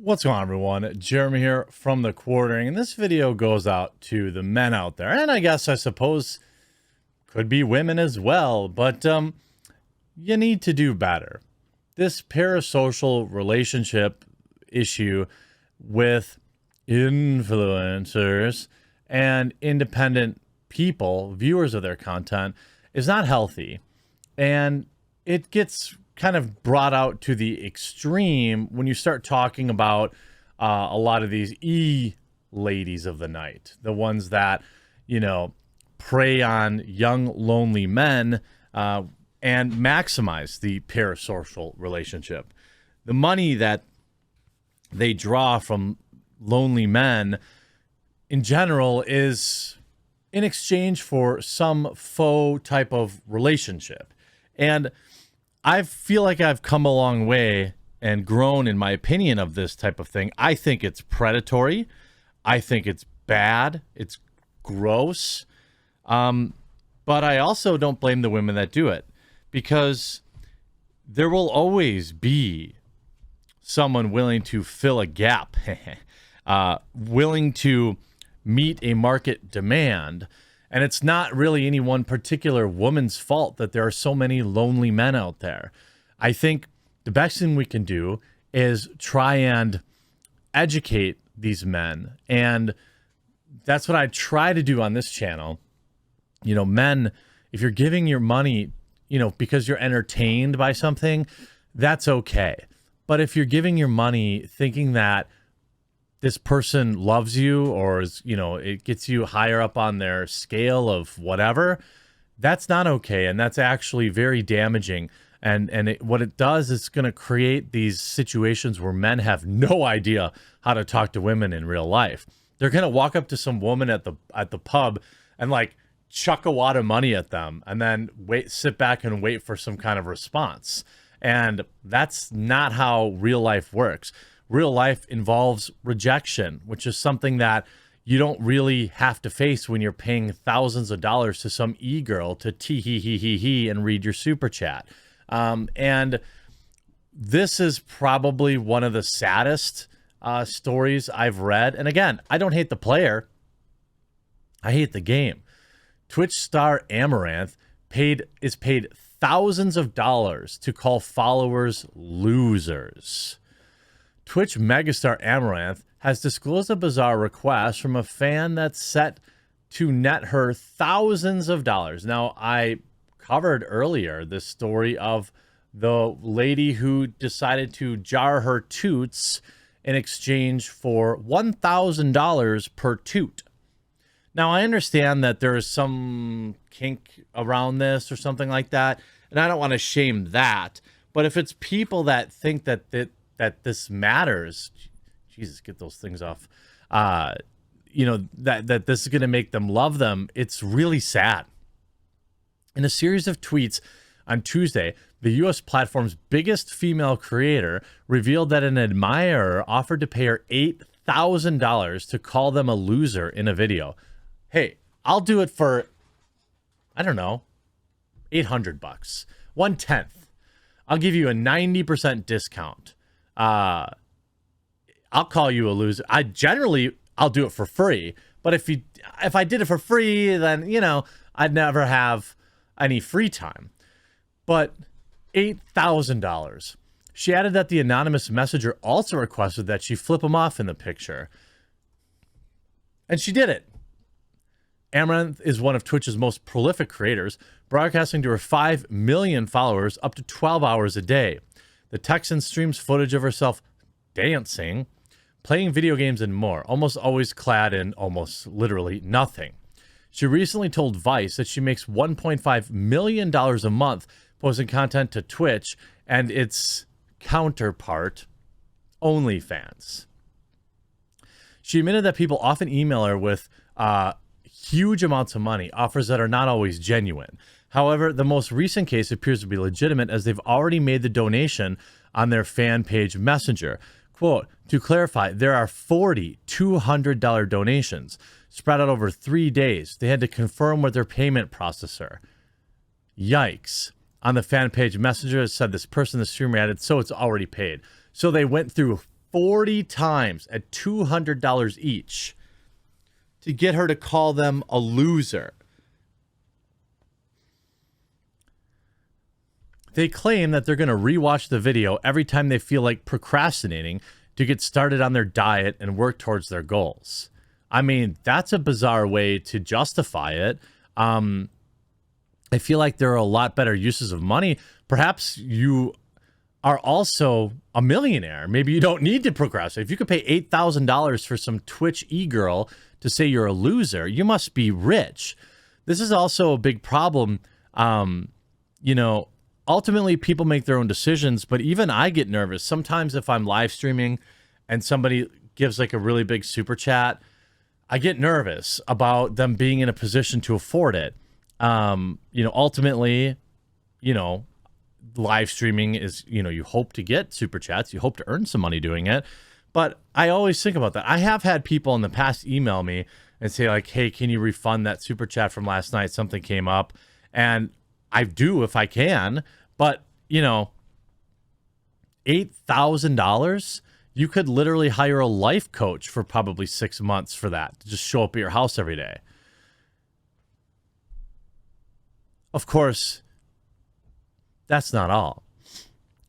What's going on, everyone? Jeremy here from The Quartering, and this video goes out to the men out there, and I suppose could be women as well, but you need to do better. This parasocial relationship issue with influencers and independent people, viewers of their content, is not healthy, and it gets kind of brought out to the extreme when you start talking about a lot of these ladies of the night, the ones that, you know, prey on young, lonely men and maximize the parasocial relationship. The money that they draw from lonely men in general is in exchange for some faux type of relationship. And I feel like I've come a long way and grown in my opinion of this type of thing. I think it's predatory. I think it's bad. It's gross. But I also don't blame the women that do it, because there will always be someone willing to fill a gap, willing to meet a market demand. And it's not really any one particular woman's fault that there are so many lonely men out there. I think the best thing we can do is try and educate these men. And that's what I try to do on this channel. You know, men, if you're giving your money, you know, because you're entertained by something, that's okay. But if you're giving your money thinking that this person loves you, or is, you know, it gets you higher up on their scale of whatever, that's not okay. And that's actually very damaging. And what it does is it's going to create these situations where men have no idea how to talk to women in real life. They're going to walk up to some woman at the pub and like chuck a wad of money at them and then sit back and wait for some kind of response. And that's not how real life works. Real life involves rejection, which is something that you don't really have to face when you're paying thousands of dollars to some eGirl to tee-hee-hee-hee-hee and read your super chat. And this is probably one of the saddest stories I've read. And again, I don't hate the player. I hate the game. Twitch star Amouranth is paid thousands of dollars to call followers losers. Twitch megastar Amouranth has disclosed a bizarre request from a fan that's set to net her thousands of dollars. Now, I covered earlier this story of the lady who decided to jar her toots in exchange for $1,000 per toot. Now, I understand that there is some kink around this or something like that, and I don't want to shame that. But if it's people that think that this matters, Jesus, get those things off. You know, that this is going to make them love them. It's really sad. In a series of tweets on Tuesday, the U.S. platform's biggest female creator revealed that an admirer offered to pay her $8,000 to call them a loser in a video. Hey, I'll do it for, I don't know, $800, 1/10. I'll give you a 90% discount. I'll call you a loser. I'll do it for free. But if I did it for free, then, you know, I'd never have any free time. But $8,000. She added that the anonymous messenger also requested that she flip him off in the picture. And she did it. Amouranth is one of Twitch's most prolific creators, broadcasting to her 5 million followers up to 12 hours a day. The Texan streams footage of herself dancing, playing video games, and more, almost always clad in almost literally nothing. She recently told Vice that she makes $1.5 million a month posting content to Twitch and its counterpart, OnlyFans. She admitted that people often email her with huge amounts of money, offers that are not always genuine. However, the most recent case appears to be legitimate, as they've already made the donation on their fan page messenger. Quote, to clarify, there are 40 $200 donations spread out over 3 days. They had to confirm with their payment processor. Yikes. On the fan page messenger, it said this person, the streamer, added, so it's already paid. So they went through 40 times at $200 each to get her to call them a loser. They claim that they're going to rewatch the video every time they feel like procrastinating to get started on their diet and work towards their goals. I mean, that's a bizarre way to justify it. I feel like there are a lot better uses of money. Perhaps you are also a millionaire. Maybe you don't need to procrastinate. If you could pay $8,000 for some Twitch eGirl to say you're a loser, you must be rich. This is also a big problem. Ultimately, people make their own decisions, but even I get nervous. Sometimes if I'm live streaming and somebody gives like a really big super chat, I get nervous about them being in a position to afford it. Ultimately, live streaming is, you hope to get super chats, you hope to earn some money doing it. But I always think about that. I have had people in the past email me and say like, hey, can you refund that super chat from last night? Something came up. And I do if I can, but $8,000, you could literally hire a life coach for probably 6 months for that, to just show up at your house every day. Of course, that's not all.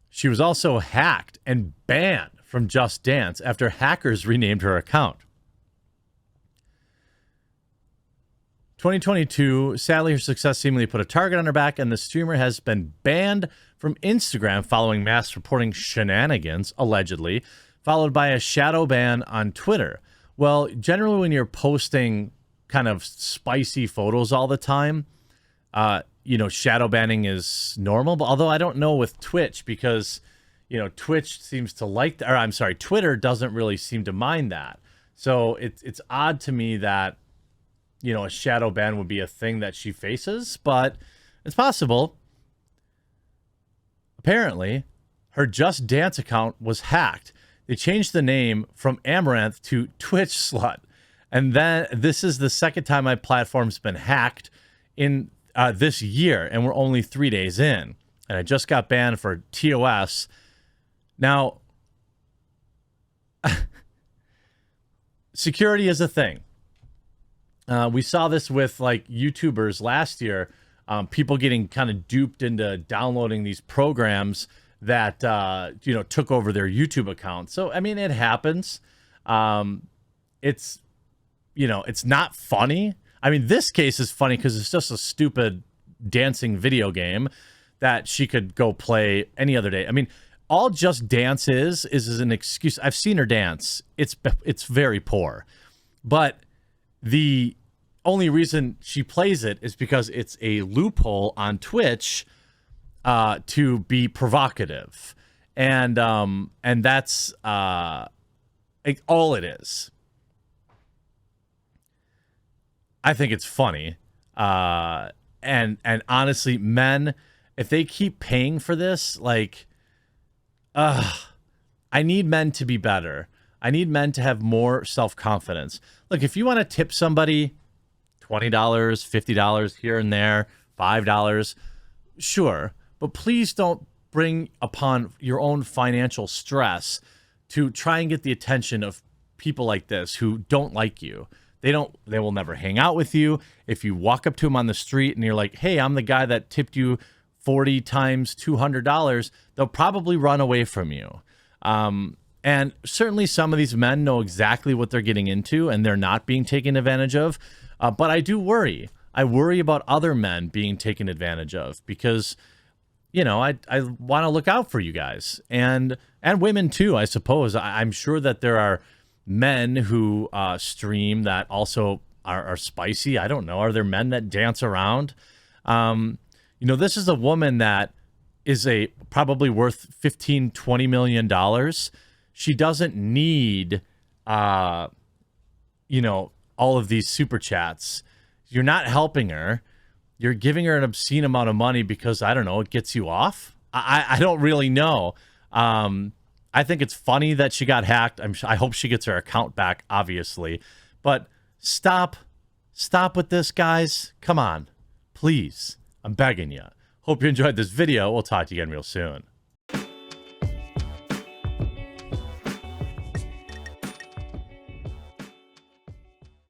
She was also hacked and banned from Just Dance after hackers renamed her account. 2022, sadly, her success seemingly put a target on her back, and the streamer has been banned from Instagram following mass reporting shenanigans, allegedly, followed by a shadow ban on Twitter. Well, generally when you're posting kind of spicy photos all the time, shadow banning is normal. But although I don't know with Twitch, because, Twitch seems to like, Twitter doesn't really seem to mind that. So it's odd to me that, a shadow ban would be a thing that she faces, but it's possible. Apparently, her Just Dance account was hacked. They changed the name from Amouranth to Twitch Slut. And then this is the second time my platform's been hacked in this year, and we're only 3 days in. And I just got banned for TOS. Now, security is a thing. We saw this with like YouTubers last year, people getting kind of duped into downloading these programs that, took over their YouTube account. So, I mean, it happens. It's not funny. I mean, this case is funny because it's just a stupid dancing video game that she could go play any other day. I mean, all Just Dance is an excuse. I've seen her dance. It's very poor. But the only reason she plays it is because it's a loophole on Twitch to be provocative. And that's all it is. I think it's funny. And honestly, men, if they keep paying for this, like, I need men to be better. I need men to have more self-confidence. Look, if you want to tip somebody $20, $50 here and there, $5, sure. But please don't bring upon your own financial stress to try and get the attention of people like this who don't like you. They will never hang out with you. If you walk up to them on the street and you're like, hey, I'm the guy that tipped you 40 times $200, they'll probably run away from you. And certainly some of these men know exactly what they're getting into and they're not being taken advantage of. But I do worry. I worry about other men being taken advantage of because, I want to look out for you guys and women too, I suppose. I'm sure that there are men who stream that also are spicy. I don't know. Are there men that dance around? This is a woman that is probably worth $15-20 million. She doesn't need, all of these super chats. You're not helping her. You're giving her an obscene amount of money because, I don't know, it gets you off. I don't really know. I think it's funny that she got hacked. I hope she gets her account back, obviously. But stop with this, guys. Come on, please. I'm begging you. Hope you enjoyed this video. We'll talk to you again real soon.